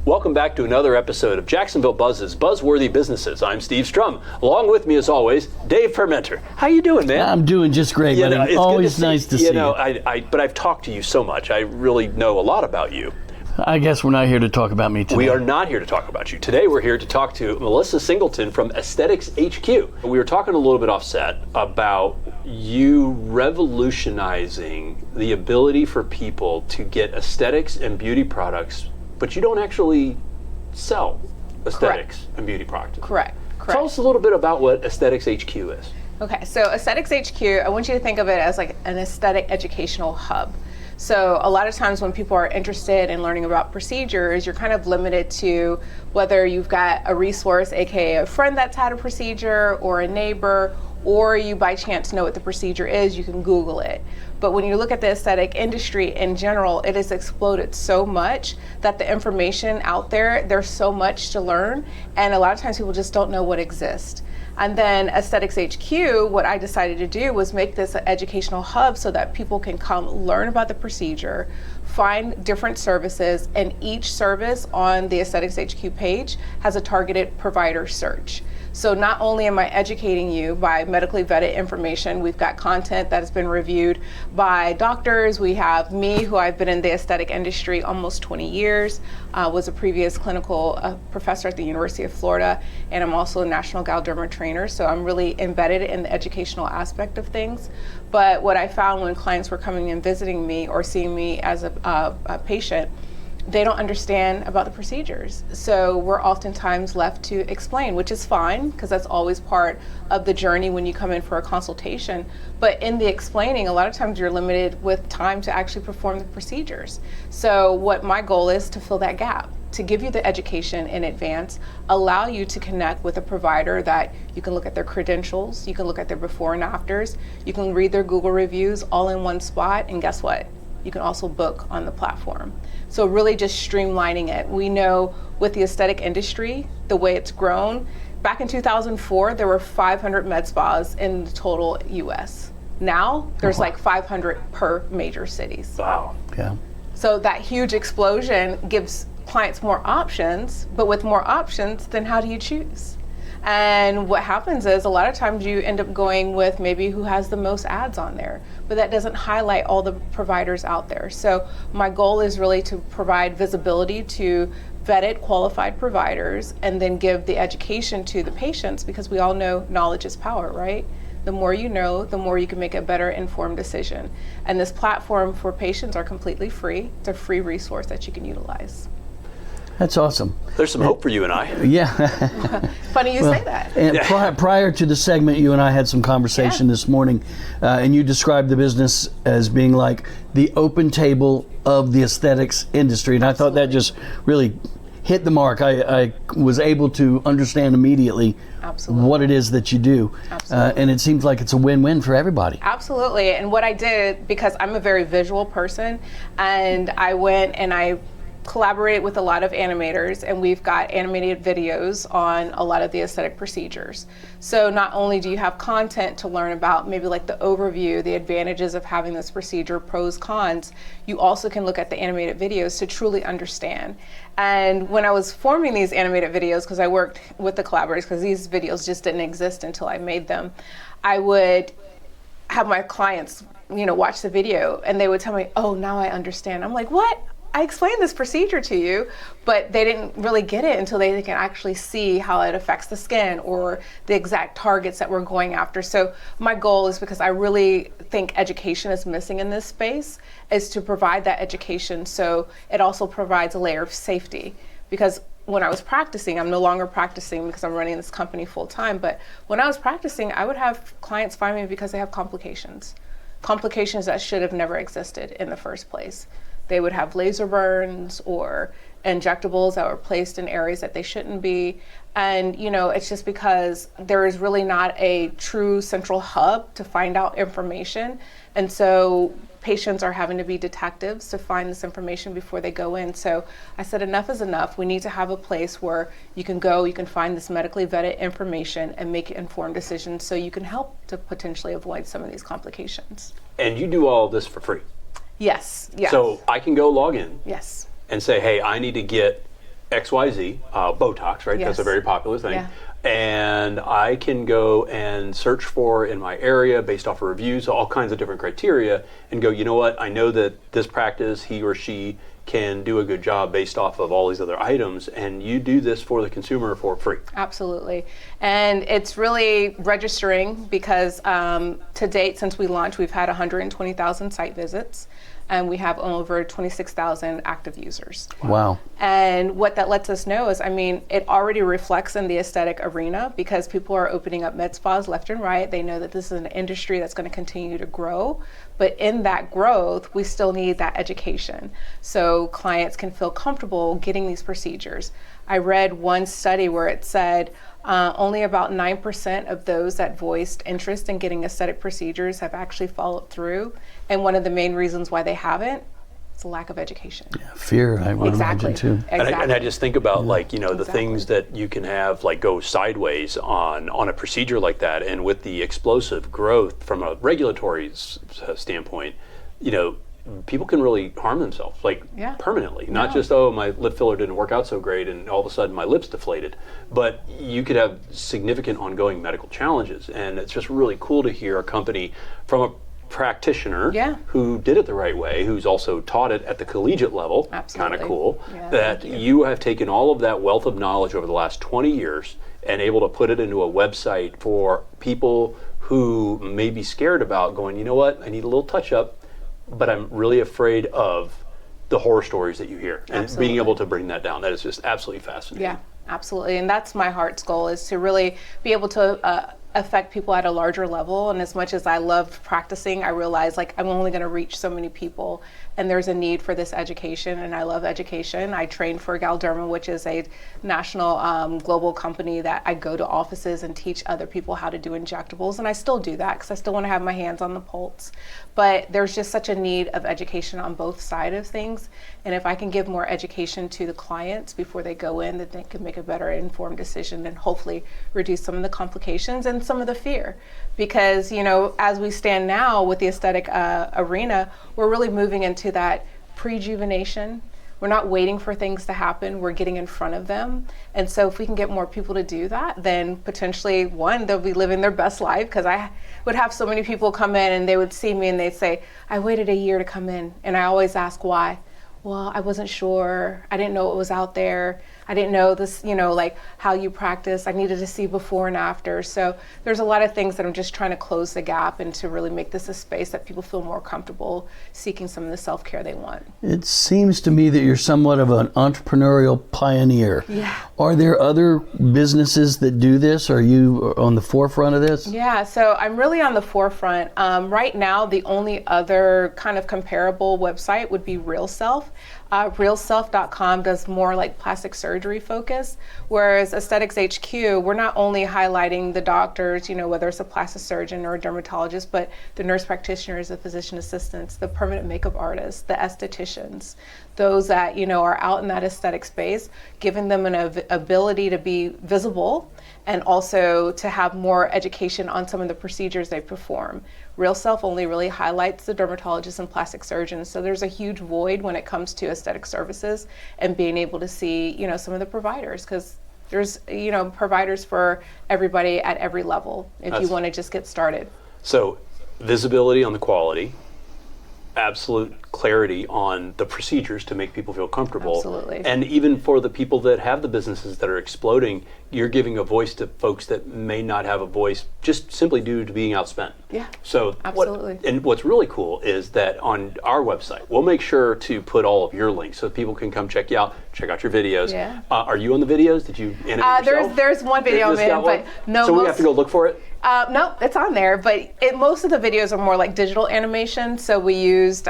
Welcome back to another episode of Jacksonville Buzz's Buzzworthy Businesses. I'm Steve Strum. Along with me, as always, Dave Permenter. How you doing, man? I'm doing just great, buddy. It's always nice to see you. But I've talked to you so much. I really know a lot about you. I guess we're not here to talk about me today. We are not here to talk about you. Today we're here to talk to Melissa Singleton from Aesthetics HQ. We were talking a little bit offset about you revolutionizing the ability for people to get aesthetics and beauty products, but you don't actually sell aesthetics and beauty products. Correct. Tell us a little bit about what Aesthetics HQ is. Okay, so Aesthetics HQ, I want you to think of it as like an aesthetic educational hub. So a lot of times when people are interested in learning about procedures, you're kind of limited to whether you've got a resource, aka a friend that's had a procedure, or a neighbor, or you by chance know what the procedure is, you can Google it. But when you look at the aesthetic industry in general, it has exploded so much that the information out there, there's so much to learn, and a lot of times people just don't know what exists. And then Aesthetics HQ, what I decided to do was make this an educational hub so that people can come learn about the procedure, find different services, and each service on the Aesthetics HQ page has a targeted provider search. So not only am I educating you by medically vetted information, we've got content that has been reviewed by doctors. We have me, who I've been in the aesthetic industry almost 20 years, was a previous clinical professor at the University of Florida, and I'm also a National Galderma trainer, so I'm really embedded in the educational aspect of things. But what I found when clients were coming and visiting me or seeing me as a patient, they don't understand about the procedures. So we're oftentimes left to explain, which is fine, because that's always part of the journey when you come in for a consultation. But in the explaining, a lot of times you're limited with time to actually perform the procedures. So what my goal is to fill that gap, to give you the education in advance, allow you to connect with a provider that you can look at their credentials, you can look at their before and afters, you can read their Google reviews all in one spot, and guess what? You can also book on the platform. So really just streamlining it. We know with the aesthetic industry, the way it's grown, back in 2004, there were 500 med spas in the total US. Now, there's like 500 per major cities. Wow. Yeah. So that huge explosion gives clients more options, but with more options, then how do you choose? And what happens is a lot of times you end up going with maybe who has the most ads on there, but that doesn't highlight all the providers out there. So my goal is really to provide visibility to vetted, qualified providers, and then give the education to the patients, because we all know knowledge is power, right? The more you know, the more you can make a better informed decision. And this platform for patients are completely free. It's a free resource that you can utilize. That's awesome. There's some hope for you and I. Yeah. Funny you say that. And prior to the segment, you and I had some conversation this morning, and you described the business as being like the open table of the aesthetics industry. And Absolutely. I thought that just really hit the mark. I was able to understand immediately Absolutely. What it is that you do. And it seems like it's a win-win for everybody. Absolutely. And what I did, because I'm a very visual person, and I went and I collaborated with a lot of animators, and we've got animated videos on a lot of the aesthetic procedures. So not only do you have content to learn about maybe like the overview, the advantages of having this procedure, pros, cons, you also can look at the animated videos to truly understand. And when I was forming these animated videos, because I worked with the collaborators, because these videos just didn't exist until I made them, I would have my clients, watch the video, and they would tell me, oh, now I understand. I'm like, what? I explained this procedure to you, but they didn't really get it until they can actually see how it affects the skin or the exact targets that we're going after. So my goal is, because I really think education is missing in this space, is to provide that education so it also provides a layer of safety. Because when I was practicing, I'm no longer practicing because I'm running this company full time, but when I was practicing, I would have clients find me because they have complications that should have never existed in the first place. They would have laser burns or injectables that were placed in areas that they shouldn't be. And, it's just because there is really not a true central hub to find out information. And so patients are having to be detectives to find this information before they go in. So I said, enough is enough. We need to have a place where you can go, you can find this medically vetted information and make informed decisions so you can help to potentially avoid some of these complications. And you do all this for free. Yes. Yes. So I can go log in yes. and say, hey, I need to get XYZ, Botox, right? Yes. That's a very popular thing. Yeah. And I can go and search for in my area based off of reviews, all kinds of different criteria, and go, you know what, I know that this practice, he or she can do a good job based off of all these other items, and you do this for the consumer for free. Absolutely. And it's really registering because to date, since we launched, we've had 120,000 site visits. And we have over 26,000 active users. Wow. And what that lets us know is, I mean, it already reflects in the aesthetic arena because people are opening up med spas left and right. They know that this is an industry that's going to continue to grow. But in that growth, we still need that education so clients can feel comfortable getting these procedures. I read one study where it said only about 9% of those that voiced interest in getting aesthetic procedures have actually followed through. And one of the main reasons why they haven't is a lack of education. Yeah, fear, I would imagine too. Exactly. And I just think about like, you know, the things that you can have like go sideways on a procedure like that. And with the explosive growth from a regulatory standpoint, you know, people can really harm themselves, like permanently. Not just, oh, my lip filler didn't work out so great and all of a sudden my lips deflated. But you could have significant ongoing medical challenges. And it's just really cool to hear a company from a practitioner who did it the right way, who's also taught it at the collegiate level, kind of cool, that you have taken all of that wealth of knowledge over the last 20 years and able to put it into a website for people who may be scared about going, you know what, I need a little touch up, but I'm really afraid of the horror stories that you hear. And being able to bring that down, that is just absolutely fascinating. Yeah, absolutely. And that's my heart's goal, is to really be able to affect people at a larger level. And as much as I loved practicing, I realized like I'm only going to reach so many people, and there's a need for this education. And I love education. I trained for Galderma, which is a national global company that I go to offices and teach other people how to do injectables. And I still do that because I still want to have my hands on the pulse. But there's just such a need of education on both sides of things. And if I can give more education to the clients before they go in, that they can make a better informed decision and hopefully reduce some of the complications and some of the fear. Because, you know, as we stand now with the aesthetic arena, we're really moving into that prejuvenation. We're not waiting for things to happen, we're getting in front of them. And so if we can get more people to do that, then potentially, one, they'll be living their best life, because I would have so many people come in and they would see me and they'd say, I waited a year to come in. And I always ask why. Well, I wasn't sure. I didn't know it was out there. I didn't know this, you know, like how you practice. I needed to see before and after. So there's a lot of things that I'm just trying to close the gap and to really make this a space that people feel more comfortable seeking some of the self-care they want. It seems to me that you're somewhat of an entrepreneurial pioneer. Yeah. Are there other businesses that do this? Are you on the forefront of this? Yeah, so I'm really on the forefront. Right now, the only other kind of comparable website would be Real Self. RealSelf.com does more like plastic surgery focus, whereas Aesthetics HQ, we're not only highlighting the doctors, you know, whether it's a plastic surgeon or a dermatologist, but the nurse practitioners, the physician assistants, the permanent makeup artists, the estheticians, those that, you know, are out in that aesthetic space, giving them an ability to be visible and also to have more education on some of the procedures they perform. Real Self only really highlights the dermatologists and plastic surgeons, so there's a huge void when it comes to aesthetic services and being able to see, you know, some of the providers, because there's, you know, providers for everybody at every level if you want to just get started. So visibility on the quality, absolute clarity on the procedures to make people feel comfortable. Absolutely. And even for the people that have the businesses that are exploding, you're giving a voice to folks that may not have a voice just simply due to being outspent. Yeah, so absolutely. And what's really cool is that on our website, we'll make sure to put all of your links so people can come check you out, check out your videos. Yeah. Are you on the videos? Did you animate yourself? There's one video of it, but no. So we have to go look for it? No, it's on there, but most of the videos are more like digital animation. So we used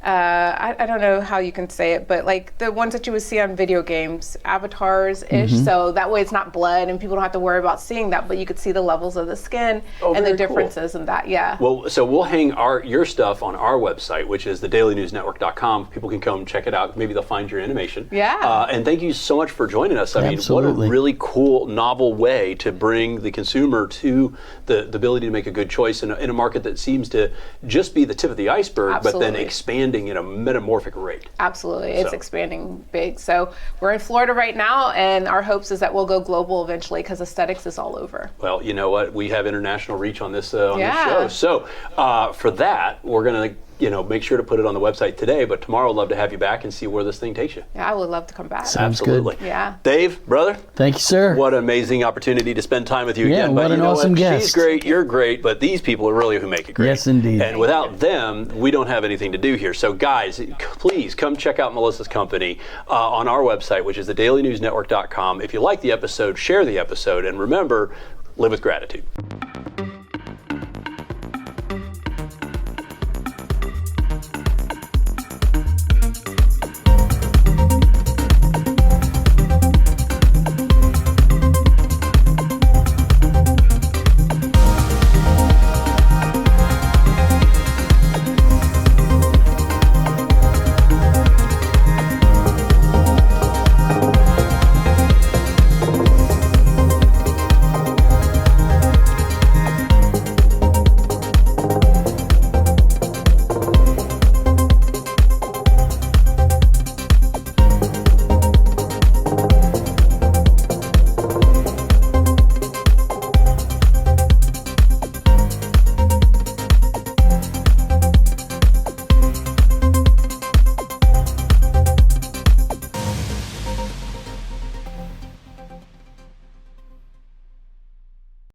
I don't know how you can say it, but like the ones that you would see on video games, avatars-ish. So that way it's not blood and people don't have to worry about seeing that, but you could see the levels of the skin and the very differences in that, Well, so we'll hang your stuff on our website, which is thedailynewsnetwork.com. People can come check it out. Maybe they'll find your animation. And thank you so much for joining us. I mean, what a really cool, novel way to bring the consumer to the ability to make a good choice in a market that seems to just be the tip of the iceberg, but then expanding at a metamorphic rate. Absolutely. It's expanding big. So we're in Florida right now, and our hopes is that we'll go global eventually because aesthetics is all over. Well, you know what? We have international reach on this show. So for that, we're going to make sure to put it on the website today, but tomorrow I'd love to have you back and see where this thing takes you. Yeah, I would love to come back. Sounds Absolutely. good. Yeah. Dave, brother. Thank you, sir. What an amazing opportunity to spend time with you again. What an awesome guest. She's great, you're great, but these people are really who make it great. Yes, indeed. And without them, we don't have anything to do here. So guys, please come check out Melissa's company on our website, which is thedailynewsnetwork.com. If you like the episode, share the episode, and remember, live with gratitude.